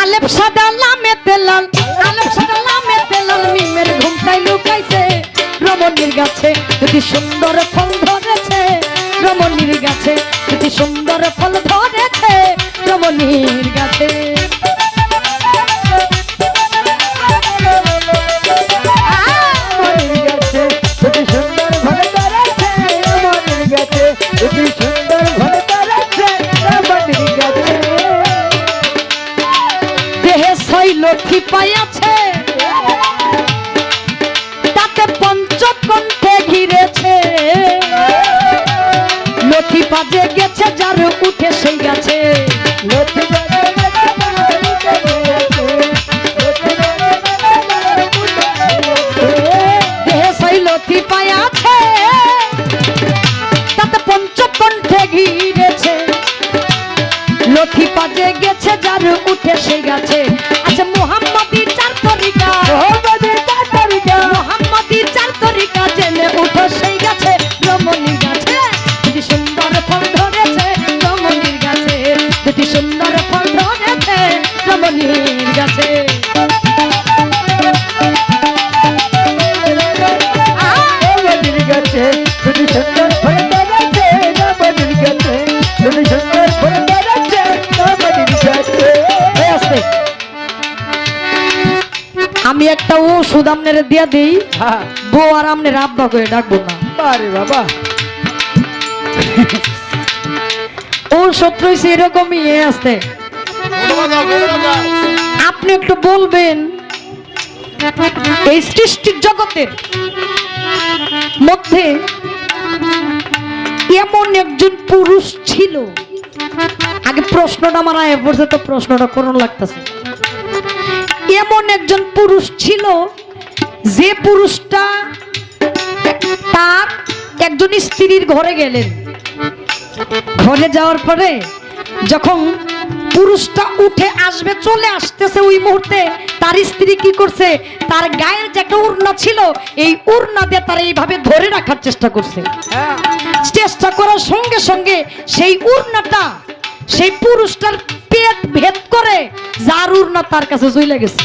আলেপ সাদা লামে তেলাল, আলেপ সাদা লামে তেলাল, মিমের ঘুমটাই লুকাইছে রমণীর গাছে। যদি সুন্দর ফল ধরেছে রমণীর গাছে, যদি সুন্দর ফল ধরেছে রমণীর গাছে। দেহে ছয় লক্ষ্মী পাইয়াছে, তাতে পঞ্চকণ্ঠে ঘিরেছে। লক্ষ্মী পাজে গেছে যার উঠে সেই গাছে। দেহে ছয় লক্ষ্মী পাইয়াছে, তাতে পঞ্চকণ্ঠে ঘিরেছে। লক্ষ্মী পাজে গেছে যার উঠে সেই গাছে। আচ্ছা মুহাম্মাদি চার তরিকা, মুহাম্মাদি চার তরিকা জেনে উঠো সেই গাছে রমণীর গাছে। যদি সুন্দর ফল ধরেছে রমণীর গাছে, যদি সুন্দর ফল ধরেছে রমণীর গাছে। আমি একটা ওষুধ আপনারে দিয়া দিই, বউ আর আমনের আব্বা করে ডাকবো না। আরে বাবা, ঔষধ রয়েছে এরকমই আসতে। আপনি একটু বলবেন এই সৃষ্টির জগতের মধ্যে এমন একজন পুরুষ ছিল। আগে প্রশ্নটা আমার আয় পড়ছে, তো প্রশ্নটা করুন লাগতেছে। এমন একজন পুরুষ ছিল যে পুরুষটা তার একজন স্ত্রীর ঘরে গেলেন। ঘরে যাওয়ার পরে যখন পুরুষটা উঠে আসবে, চলে আসতেছে, ওই মুহূর্তে তার স্ত্রী কি করছে, তার গায়ের যে একটা উড়না ছিল এই উড়না দিয়ে তার এইভাবে ধরে রাখার চেষ্টা করছে। চেষ্টা করার সঙ্গে সঙ্গে সেই উড়নাটা সেই পুরুষটার পেট ভেদ করে যার উড়না তার কাছে চলে গেছে।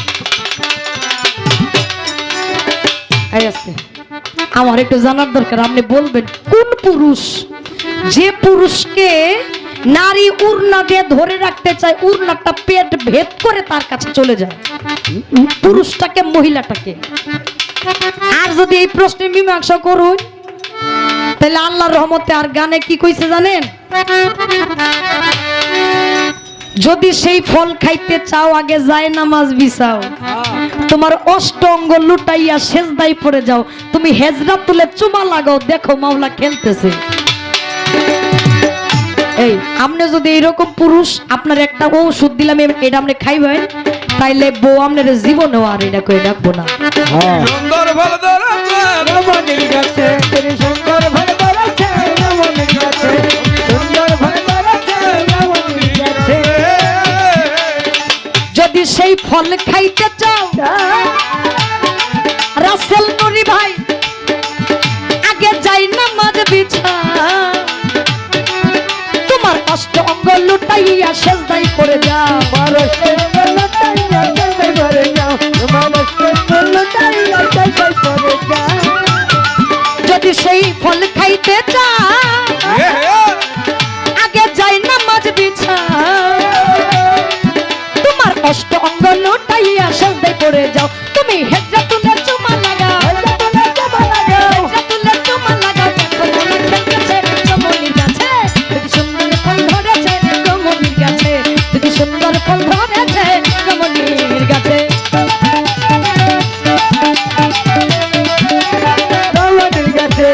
আমার একটু জানার দরকার, আপনি বলবেন কোন পুরুষ, যে পুরুষকে নারী উড়না দিয়ে ধরে রাখতে চায়, উড়নাটা পেট ভেদ করে তার কাছে চলে যায়, পুরুষটাকে মহিলাটাকে? আর যদি এই প্রশ্নে মীমাংসা করুন তাহলে আল্লাহর রহমতে আর গানে কি কইছে জানেন? যদি সেই ফল খাইতে চাও আগে যায় নামাজ বিছাও, তোমার অষ্টঙ্গ লুটাইয়া সেজদায় পড়ে যাও, তুমি হেজরা তুলে চুমা লাগাও, দেখো মাওলা খেলতেছে। এই আপনি যদি এরকম পুরুষ, আপনার একটা ঔষধ দিলাম এটা আপনি খাইবেন, তাইলে বউ আপনার জীবনেও আর এটা করে ডাকবো না। সুন্দর ফল ধরেছে রমণীর গাছে, সুন্দর ফল ধরেছে রমণীর গাছে, সুন্দর ফল ধরেছে রমণীর গাছে। যদি সেই ফল খাইতে চাও রাসেল নুরি ভাই আগে যাই নামাজ বিছা, তোমার কষ্ট অঙ্গ লুটাইয়া সেজদায় পড়ে যাও। যদি সেই ফল খাইতে চাও আগে যাই নামাজ বিছা, তোমার কষ্ট অঙ্গ লুটাইয়া সেজদায় পড়ে যাও। তুমি হেজরা তুলে চুমা লাগাও, হেজরা তুলে চুমা লাগাও, দেখো মনে খেলতেছে রমণীর গাছে। যদি সুন্দর ফল ধরেছে রমণীর গাছে, যদি সুন্দর ফল ধরেছে রমণীর গাছে। রমণীর গাছে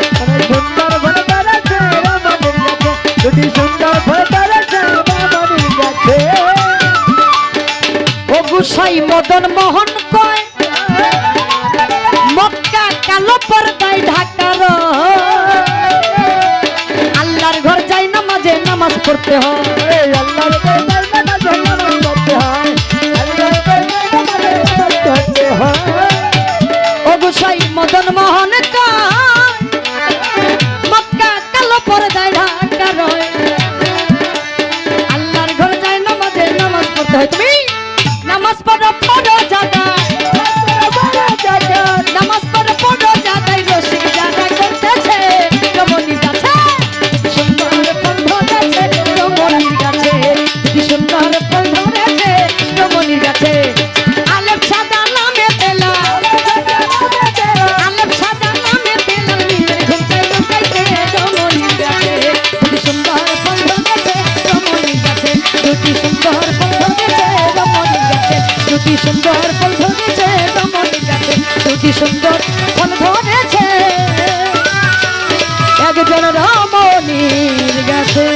সুন্দর ফল ধরেছে রমণীর গাছে, যদি সুন্দর ফল ধরেছে রমণীর গাছে। ও গুসাই মদন মোহন কয় মক্কা কালো পর্দায় ঢাকার, আল্লাহর ঘর যাই নামাজে নামাজ পড়তে হয়। আল্লাহর ঘর যাই নামাজে নামাজ পড়তে হয়, আল্লাহর ঘর যাই নামাজে নামাজ পড়তে হয়। ও গুসাই মদন মোহন কয় মক্কা কালো পর্দায় ঢাকার, আল্লাহর ঘর যাই নামাজে নামাজ পড়তে হয়। তুমি নামাজ পড়ো পড়ো জাগায়, নামাজ পড়ো পড়ো জাগায়, রসিক জাগায় করতেছে রমণীর কাছে সুন্দর ফল ধরেছে রমণীর কাছে, সুন্দর ফল ধরেছে রমণীর কাছে। আলেপ সাদা নামে পেলা, আলেপ সাদা নামে পেলা, নিজের ঘুমটাই লুকাইছে রমণীর কাছে, সুন্দর ফল ধরেছে রমণীর কাছে, দুটি সুন্দর ফল ধরেছে রমণীর কাছে, দুটি সুন্দর ফল ধরেছে রমণীর কাছে, দুটি সুন্দর ফল ধরেছে একজন রমণীর কাছে।